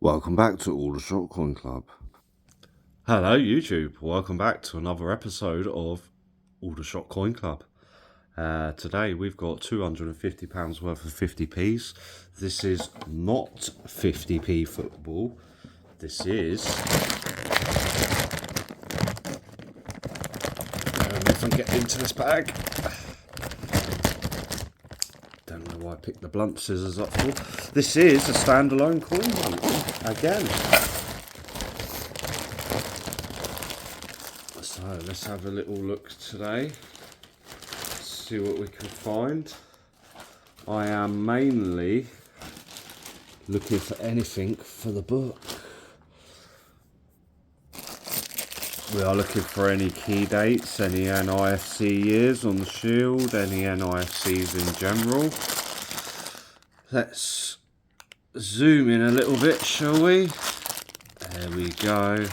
Welcome back to All the Short Coin Club. Hello YouTube, welcome back to another episode of All the Short Coin Club. Today we've got £250 worth of 50p's. This is not 50p football. This is... if I get into this bag. Don't know why I picked the blunt scissors up for. This is a standalone coin hunt again. So let's have a little look today, see what we can find. I am mainly looking for anything for the book. We are looking for any key dates, any NIFC years on the shield, any NIFCs in general. Let's zoom in a little bit, shall we? There we go.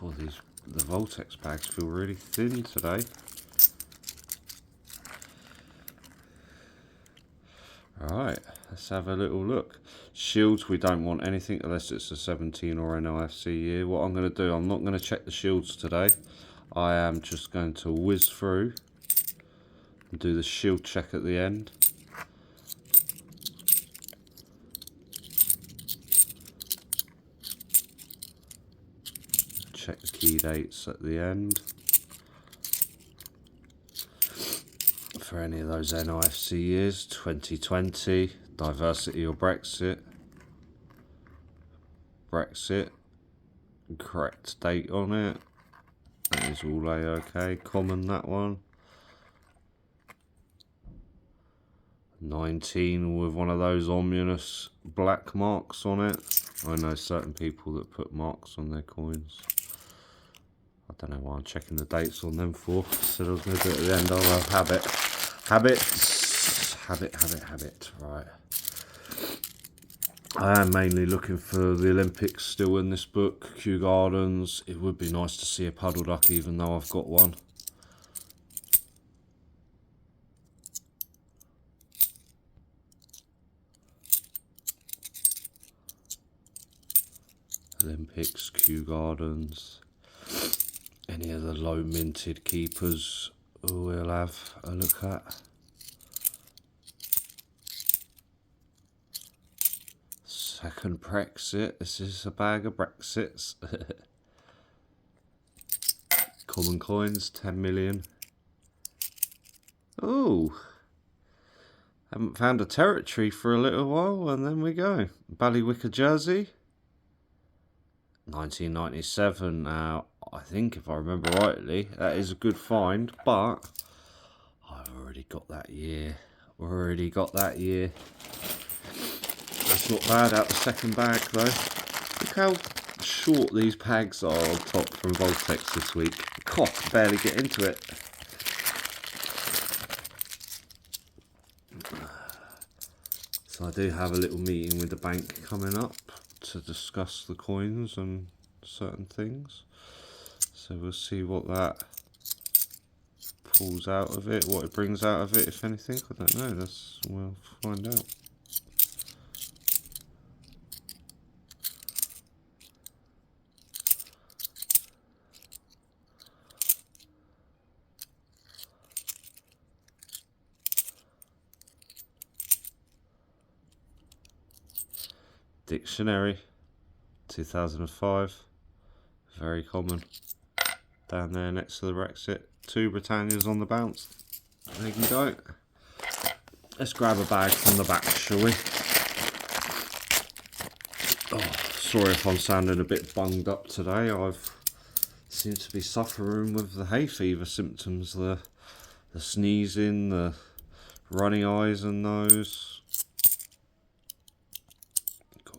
Oh, the vaultex bags feel really thin today. Alright, let's have a little look. Shields, we don't want anything unless it's a 17 or an NIFC year. What I'm going to do, I'm not going to check the shields today. I am just going to whiz through and do the shield check at the end. Check the key dates at the end for any of those NIFC years. 2020, diversity or Brexit, correct date on it, that is all A-OK, common that one. 19 with one of those ominous black marks on it. I know certain people that put marks on their coins. I don't know why I'm checking the dates on them for. Said I was going to do it at the end. Oh well, habit. Right. I am mainly looking for the Olympics still in this book. Kew Gardens. It would be nice to see a puddle duck even though I've got one. Olympics, Kew Gardens. Any of the low minted keepers we'll have a look at. Second Brexit. This is a bag of Brexits. Common coins, 10 million. Oh, haven't found a territory for a little while, and then we go. Ballywicker jersey. 1997. Now, I think if I remember rightly, that is a good find, but I've already got that year. That's not bad out the second bag though. Look how short these bags are on top from vaultex this week. God, barely get into it. So I do have a little meeting with the bank coming up to discuss the coins and certain things. So we'll see what that pulls out of it, what it brings out of it, if anything. I don't know. We'll find out. Dictionary, 2005, very common. Down there next to the Brexit. 2 Britannias on the bounce. There you go. Let's grab a bag from the back, shall we? Oh, sorry if I'm sounding a bit bunged up today. I've seemed to be suffering with the hay fever symptoms. The sneezing, the runny eyes and nose.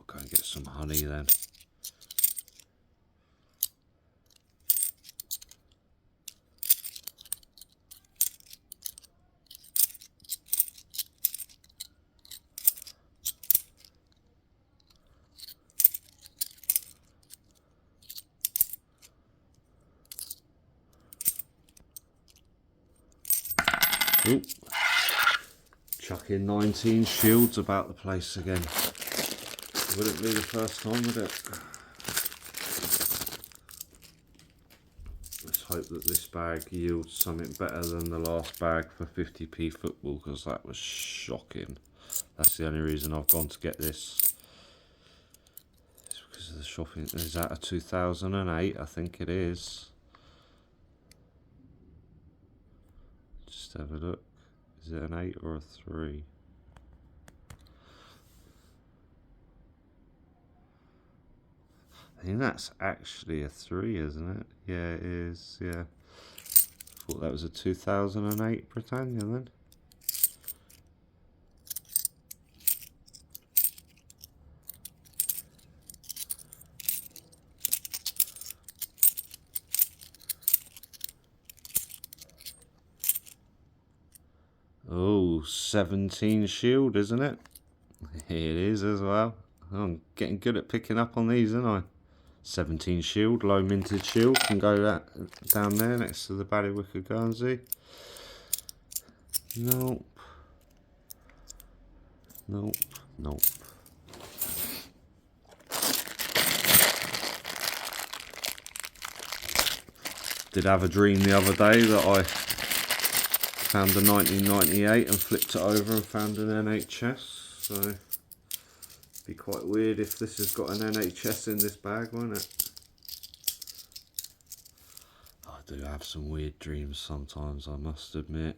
Go and get some honey then. Ooh. chuck in 19 shields about the place again. Wouldn't be the first time, would it? Let's hope that this bag yields something better than the last bag for 50p football, because that was shocking. That's the only reason I've gone to get this. It's because of the shopping. Is that a 2008? I think it is. Just have a look. Is it an 8 or a 3? I think that's actually a 3, isn't it? Yeah, it is, yeah. Thought that was a 2008 Britannia then. Oh, 17 shield, isn't it? It is as well. I'm getting good at picking up on these, aren't I? 17 shield, low minted shield, can go down there next to the Ballywicker Guernsey. Nope. Nope. Nope. Did have a dream the other day that I found the 1998 and flipped it over and found an NHS, so it'd be quite weird if this has got an NHS in this bag, won't it? I do have some weird dreams sometimes, I must admit.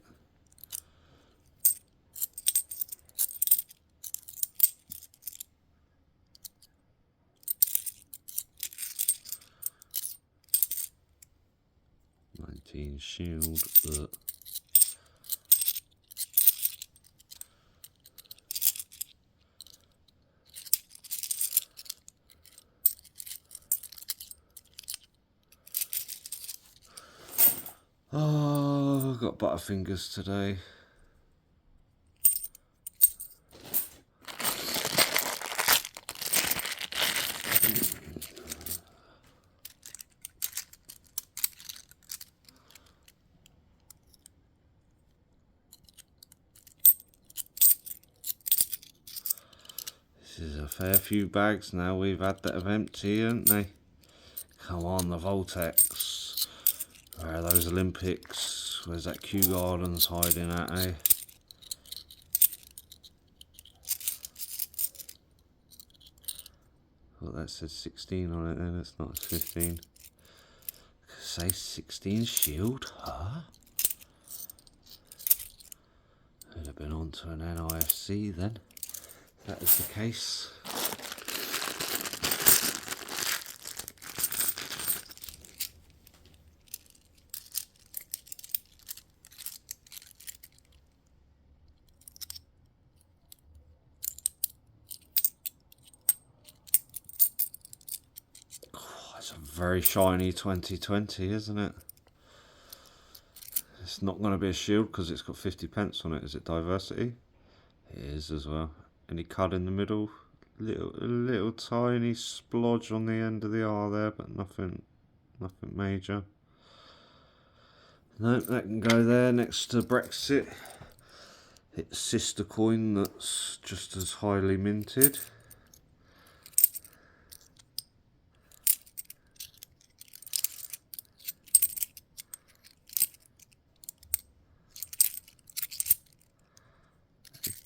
Shield. Oh, I've got butterfingers today. This is a fair few bags now we've had that have empty, haven't they? Come on, the Vaultex. Where are those Olympics? Where's that Kew Gardens hiding at, eh? Well, that says 16 on it then, it's not 15. Say 16 shield, huh? Could have been on to an NIFC then. That is the case. Oh, it's a very shiny 2020, isn't it? It's not going to be a shield because it's got 50p on it. Is it diversity? It is as well. Any cut in the middle? Little tiny splodge on the end of the R there, but nothing major. No, that can go there next to Brexit. It's sister coin that's just as highly minted.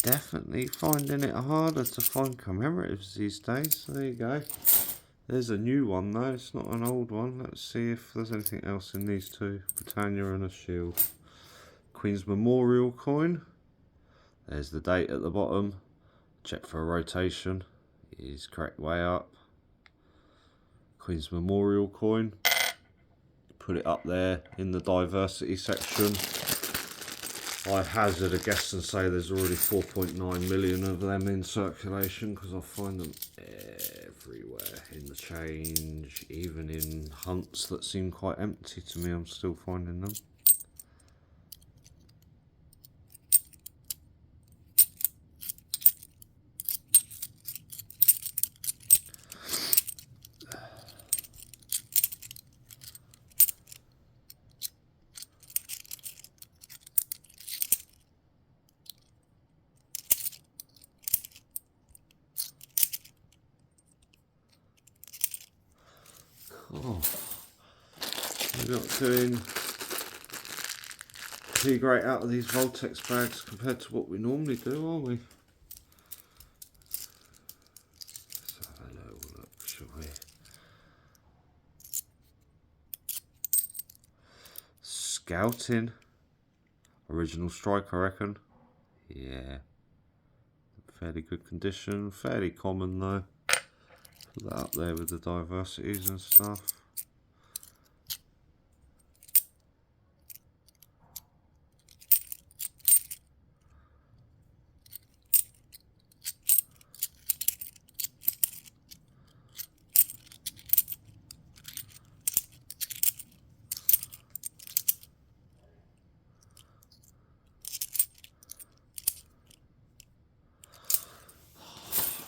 Definitely finding it harder to find commemoratives these days. There you go. There's a new one though, it's not an old one. Let's see if there's anything else in these two. Britannia and a shield. Queen's Memorial coin. There's the date at the bottom. Check for a rotation. It is correct way up. Queen's Memorial coin. Put it up there in the diversity section. I hazard a guess and say there's already 4.9 million of them in circulation because I find them everywhere in the change, even in hunts that seem quite empty to me. I'm still finding them. Oh, we're not doing too great out of these vaultex bags compared to what we normally do, are we? Let's have a little look, shall we? Scouting. Original strike, I reckon. Yeah. Fairly good condition. Fairly common though. Put that up there with the diversities and stuff.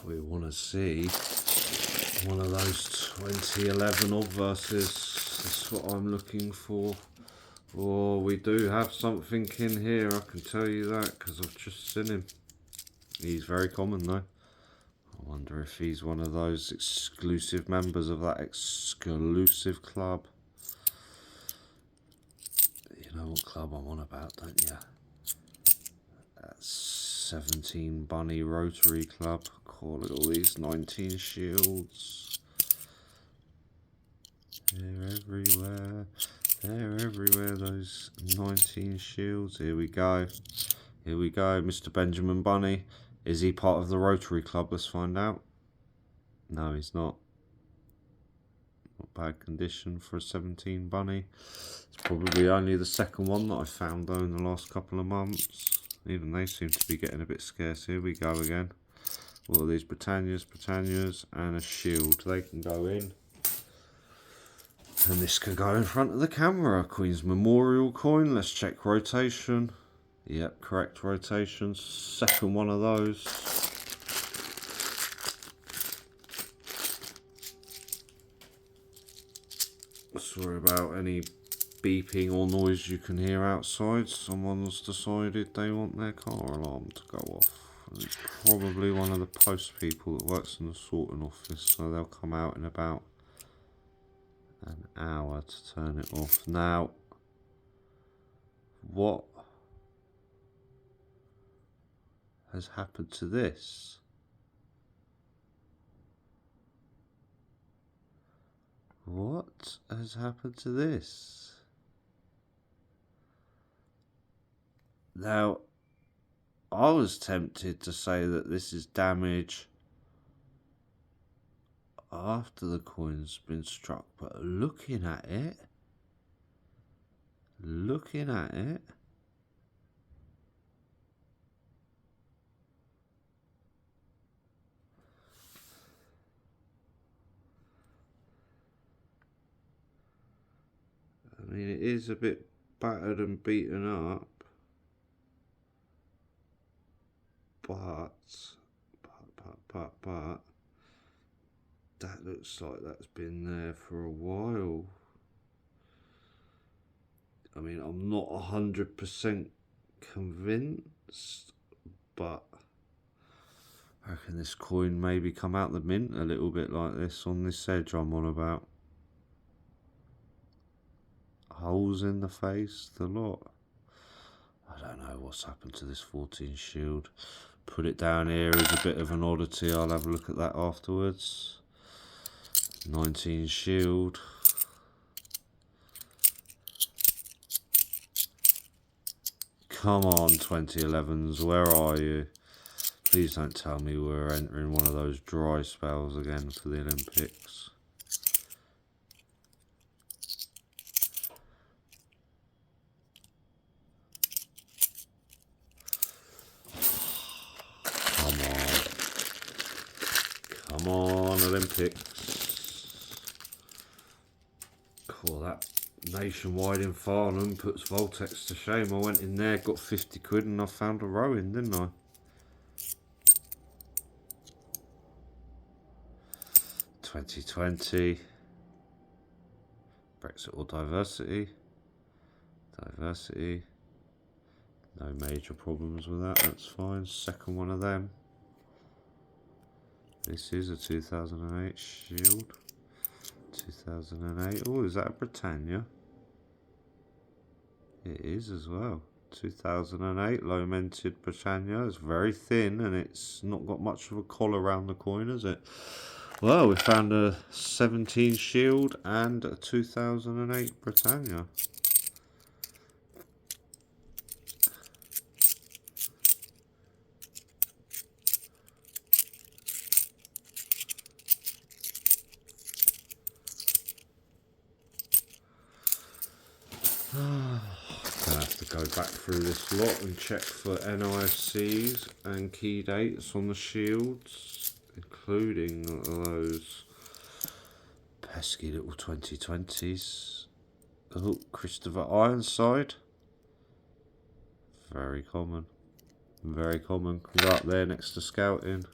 We want to see one of those 2011 obverses. That's what I'm looking for. Oh, we do have something in here, I can tell you that, because I've just seen him. He's very common though. I wonder if he's one of those exclusive members of that exclusive club. You know what club I'm on about, don't you? That's 17 Bunny Rotary Club. Call it all these 19 shields. They're everywhere. They're everywhere, those 19 shields. Here we go. Here we go, Mr. Benjamin Bunny. Is he part of the Rotary Club? Let's find out. No, he's not. Not bad condition for a 17 Bunny. It's probably only the second one that I found though in the last couple of months. Even they seem to be getting a bit scarce. Here we go again. What are these? Britannias, and a shield. They can go in. And this can go in front of the camera. Queen's Memorial coin. Let's check rotation. Yep, correct rotation. Second one of those. Sorry about any beeping or noise you can hear outside. Someone's decided they want their car alarm to go off. And it's probably one of the post people that works in the sorting office, so they'll come out in about an hour to turn it off. Now, what has happened to this? What has happened to this? Now, I was tempted to say that this is damage after the coin's been struck, but looking at it, I mean, it is a bit battered and beaten up, but that looks like that's been there for a while. I mean, I'm not 100% convinced, but I reckon this coin maybe come out the mint a little bit like this on this edge I'm on about. Holes in the face, the lot. I don't know what's happened to this 14 shield. Put it down here is a bit of an oddity. I'll have a look at that afterwards. 19 shield. Come on, 2011s, where are you? Please don't tell me we're entering one of those dry spells again for the Olympics. Come on, Olympics. Cool, that nationwide in Farnham puts vaultex to shame. I went in there, got 50 quid and I found a rowing, didn't I? $2020. Brexit or diversity. Diversity. No major problems with that, that's fine. Second one of them. This is a 2008 shield. 2008. Oh, is that a Britannia? It is as well. 2008 low minted Britannia. It's very thin and it's not got much of a collar around the coin, is it? Well, we found a 17 Shield and a 2008 Britannia. Gonna have to go back through this lot and check for NIFCs and key dates on the shields, including those pesky little 2020s. Oh, Christopher Ironside. Very common. Very common. Go up there next to scouting.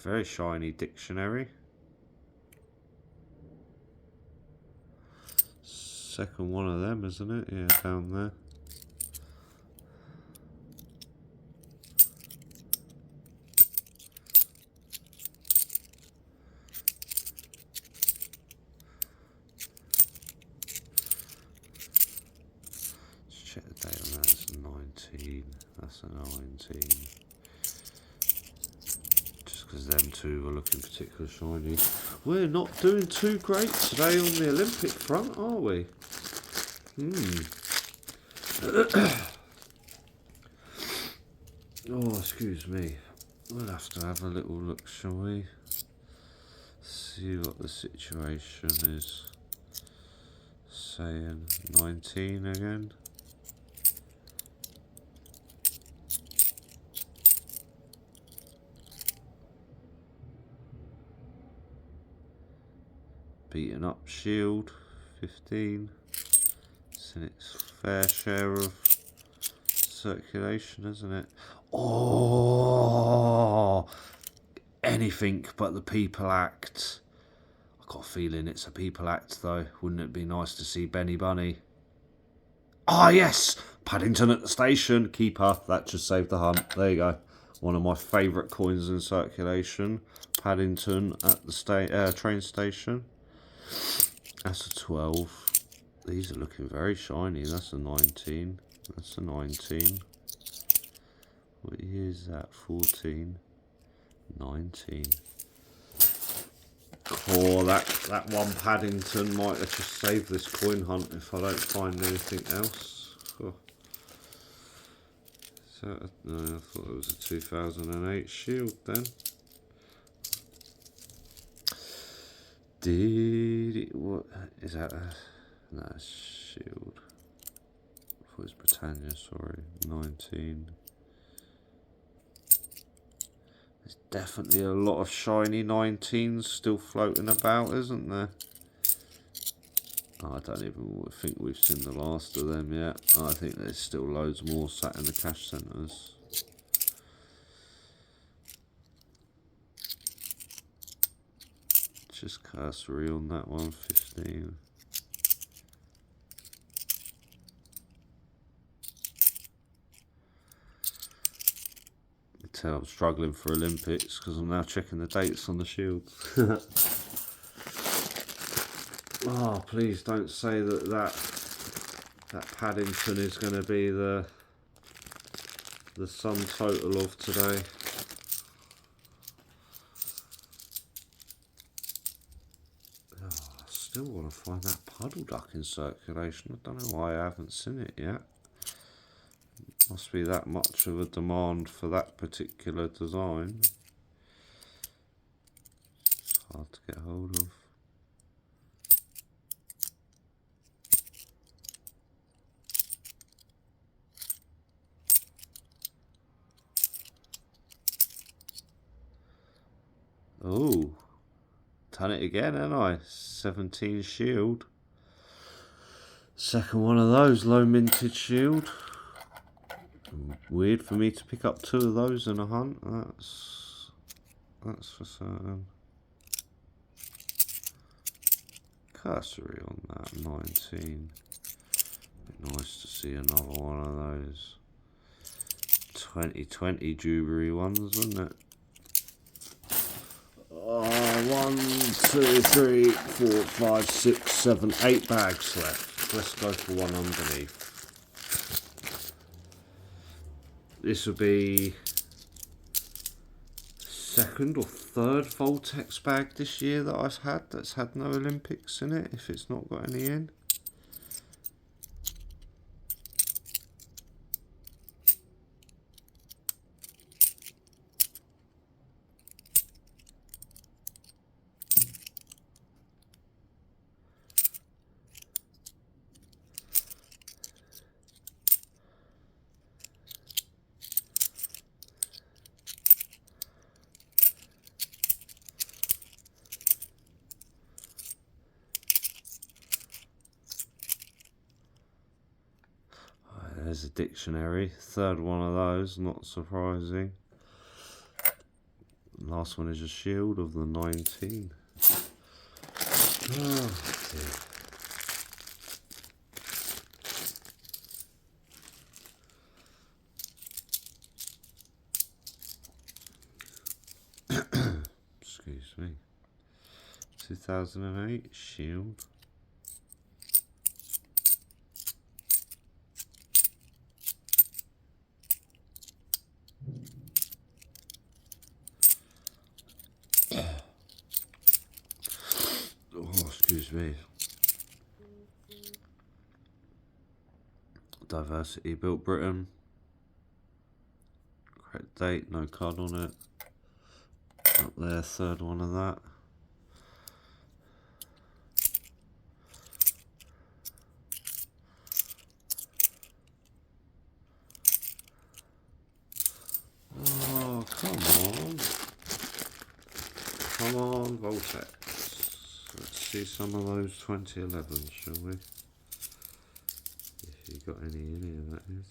Very shiny dictionary. Second one of them, isn't it? Yeah, down there. Let's check the date on that. It's 19. That's a 19. Because them two are looking particularly shiny. We're not doing too great today on the Olympic front, are we? Oh, excuse me. We'll have to have a little look, shall we? See what the situation is. Saying 19 again. Beaten up Shield, 15. It's in its fair share of circulation, isn't it? Oh, anything but the People Act. I got a feeling it's a People Act, though. Wouldn't it be nice to see Benny Bunny? Ah, yes! Paddington at the station. Keeper. That just saved the hunt. There you go. One of my favourite coins in circulation. Paddington at the train station. That's a 12. These are looking very shiny. That's a 19. That's a 19. What year is that? 14. 19. Oh, that one Paddington might have just saved this coin hunt if I don't find anything else. Oh. No, I thought it was a 2008 Shield then. Did it, what is that? No, Shield. I thought it was Britannia, sorry. 19. There's definitely a lot of shiny 19s still floating about, isn't there? Oh, I don't even think we've seen the last of them yet. I think there's still loads more sat in the cash centres. Just cursory on that one, 15. You can tell I'm struggling for Olympics because I'm now checking the dates on the shields. Oh, please don't say that Paddington is going to be the sum total of today. Still want to find that puddle duck in circulation. I don't know why I haven't seen it yet. Must be that much of a demand for that particular design. It's hard to get hold of. Oh, done it again, haven't I? 17 Shield. Second one of those, low minted Shield. Weird for me to pick up two of those in a hunt. That's for certain. Cursory on that, 19. Nice to see another one of those. 2020 Dewberry ones, wasn't it? 1, 2, 3, 4, 5, 6, 7, 8 bags left. Let's go for one underneath. This will be second or third vaultex bag this year that I've had that's had no Olympics in it, if it's not got any in. There's a dictionary, third one of those, not surprising. Last one is a shield of the 19. Oh, excuse me. 2008 shield. Oh, excuse me. Diversity built Britain. Correct date, no card on it. Up there, third one of that. Oh, come on. Come on, vaultex. Let's see some of those 2011s, shall we? If you got any in here, that is.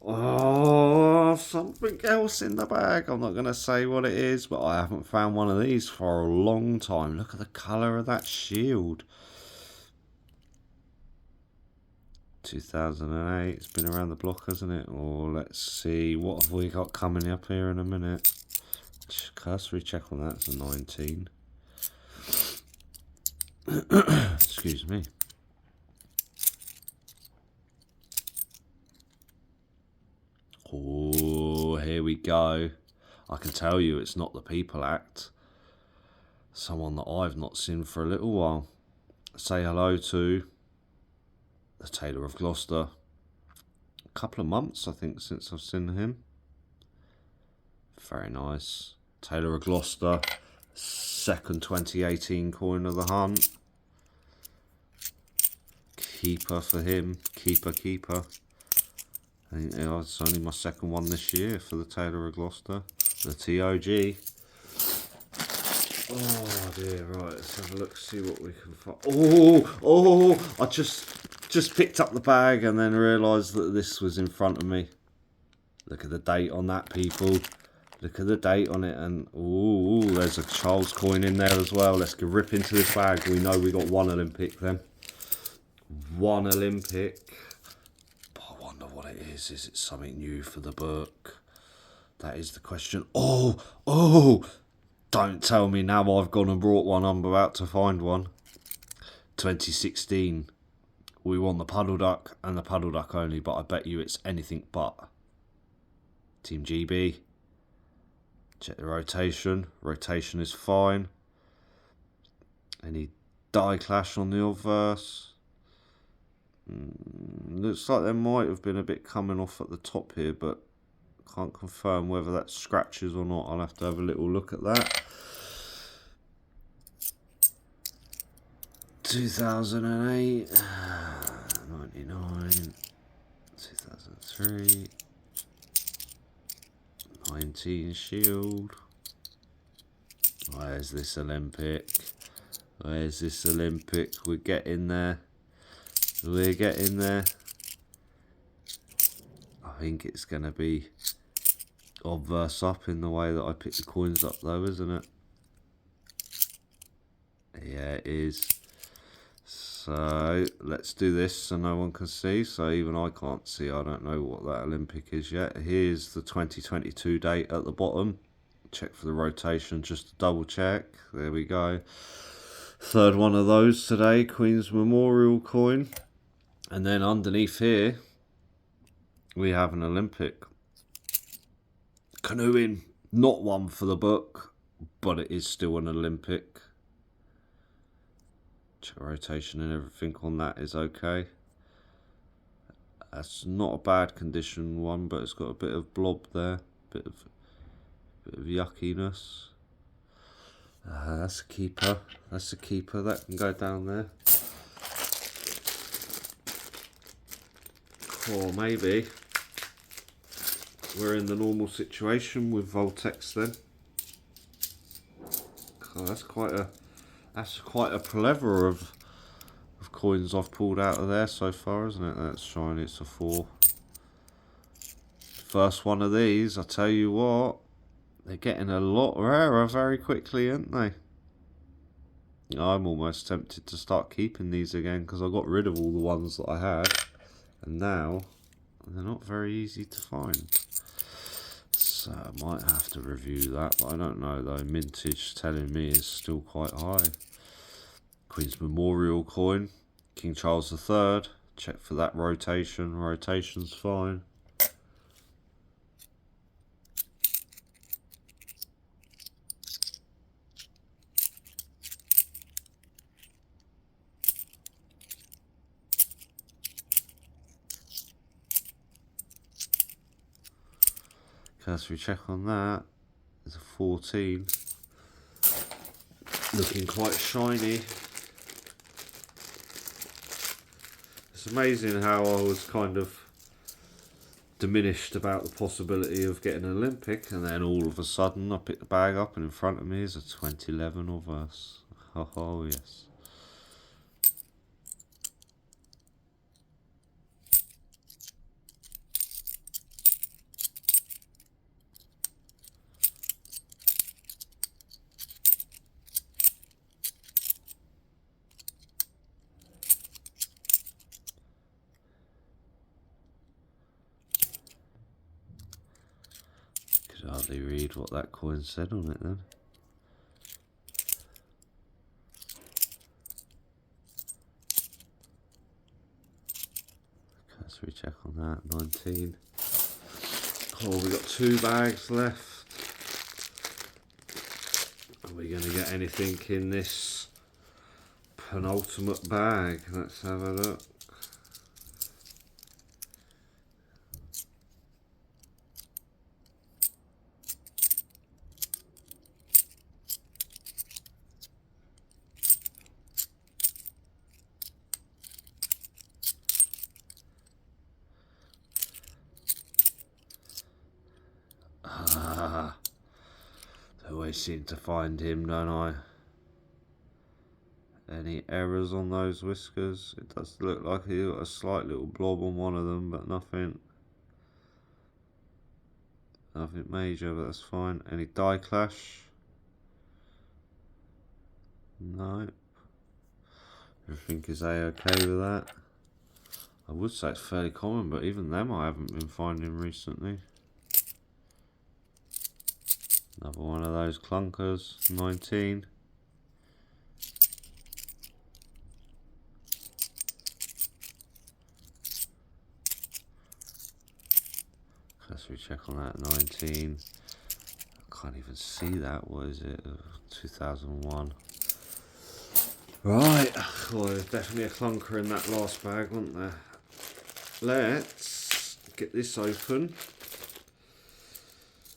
Oh, something else in the bag. I'm not going to say what it is, but I haven't found one of these for a long time. Look at the colour of that shield. 2008. It's been around the block, hasn't it? Or let's see, what have we got coming up here in a minute? Cursory check on that. It's a 19. Excuse me. Oh, here we go. I can tell you it's not the People Act. Someone that I've not seen for a little while. Say hello to the Tailor of Gloucester. A couple of months, I think, since I've seen him. Very nice. Tailor of Gloucester. Second 2018 coin of the hunt. Keeper for him. Keeper. I think it's only my second one this year for the Tailor of Gloucester. The TOG. Oh dear, right, let's have a look, see what we can find. Oh, I just picked up the bag and then realised that this was in front of me. Look at the date on that, people. Look at the date on it, and oh, there's a Charles coin in there as well. Let's go rip into this bag. We know we got one Olympic then. One Olympic. I wonder what it is. Is it something new for the book? That is the question. Oh! Don't tell me now I've gone and brought one. I'm about to find one. 2016. We won the Puddle Duck and the Puddle Duck only, but I bet you it's anything but. Team GB. Check the rotation. Rotation is fine. Any die clash on the obverse? Looks like there might have been a bit coming off at the top here, but can't confirm whether that's scratches or not. I'll have to have a little look at that. 2008, 99, 2003, 19 shield. Where's this Olympic? Where's this Olympic? We're getting there. We're getting there. I think it's going to be obverse up in the way that I pick the coins up though, isn't it? Yeah, it is. So let's do this so no one can see. So even I can't see. I don't know what that Olympic is yet. Here's the 2022 date at the bottom. Check for the rotation just to double check. There we go. Third one of those today. Queen's Memorial coin. And then underneath here we have an Olympic. Canoeing. Not one for the book, but it is still an Olympic. Check rotation and everything on that is okay. That's not a bad condition one, but it's got a bit of blob there, bit of yuckiness. That's a keeper. That's a keeper. That can go down there. Or maybe we're in the normal situation with vaultex then. Oh, that's quite a plethora of coins I've pulled out of there so far, isn't it? That's shiny. It's a 4. First one of these, I tell you what, they're getting a lot rarer very quickly, aren't they? I'm almost tempted to start keeping these again because I got rid of all the ones that I had, and now they're not very easy to find. So I might have to review that, but I don't know though. Mintage telling me is still quite high. Queen's Memorial coin, King Charles III. Check for that rotation. Rotation's fine. Cursory check on that. There's a 14. Looking quite shiny. It's amazing how I was kind of diminished about the possibility of getting an Olympic, and then all of a sudden I pick the bag up and in front of me is a 2011 or verse. Oh yes. Could hardly read what that coin said on it then. Cursory check on that. 19. Oh, we got 2 bags left. Are we going to get anything in this penultimate bag? Let's have a look. I always seem to find him, don't I? Any errors on those whiskers? It does look like he got a slight little blob on one of them, but nothing major, but that's fine. Any die clash? No. Everything is a-okay with that. I would say it's fairly common, but even them I haven't been finding recently. Another one of those clunkers. 19. Let's recheck on that. 19. I can't even see that. What is it? 2001. Right. Well, there's definitely a clunker in that last bag, wasn't there? Let's get this open.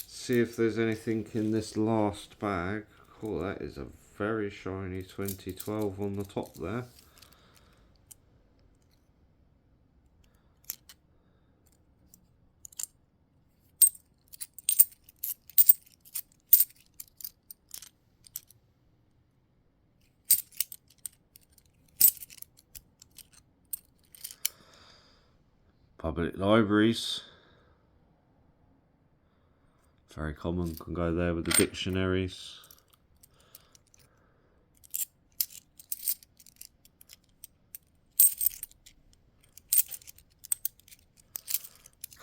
See if there's anything in this last bag. Oh, that is a very shiny 2012 on the top there. Public libraries. Very common, can go there with the dictionaries.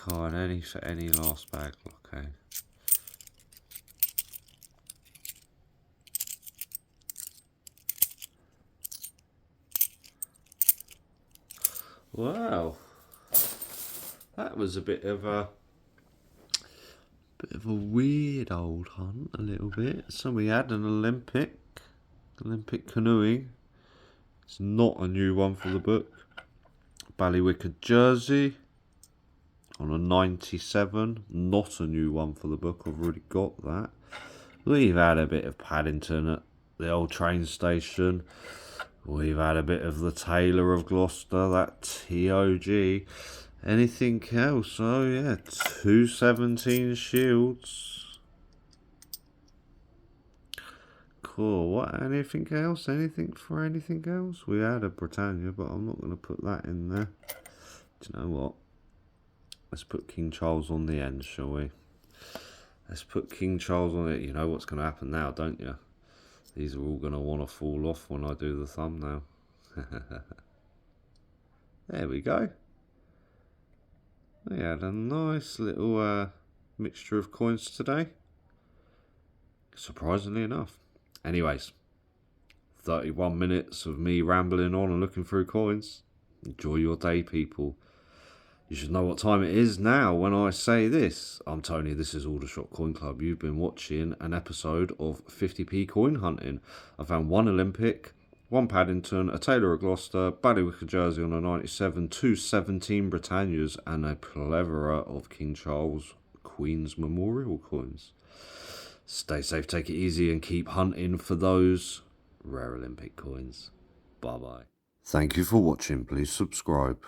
card, any for any last bag, okay. Wow, that was a bit of a weird old hunt, a little bit. So we had an Olympic canoeing. It's not a new one for the book. Ballywicker jersey on a 97, not a new one for the book. I've already got that. We've had a bit of Paddington at the old train station. We've had a bit of the Tailor of Gloucester, that TOG. Anything else? Oh yeah, 217 shields. Cool. What? Anything else? Anything for anything else? We had a Britannia, but I'm not going to put that in there. Do you know what? Let's put King Charles on the end, shall we? Let's put King Charles on it. You know what's going to happen now, don't you? These are all going to want to fall off when I do the thumbnail. There we go. We had a nice little mixture of coins today. Surprisingly enough. Anyways, 31 minutes of me rambling on and looking through coins. Enjoy your day, people. You should know what time it is now when I say this. I'm Tony, this is Aldershot Coin Club. You've been watching an episode of 50p coin hunting. I found one Olympic, one Paddington, a Tailor of Gloucester, Ballywicker jersey on a 97, 217 Britannias, and a plethora of King Charles Queen's Memorial coins. Stay safe, take it easy, and keep hunting for those rare Olympic coins. Bye-bye. Thank you for watching. Please subscribe.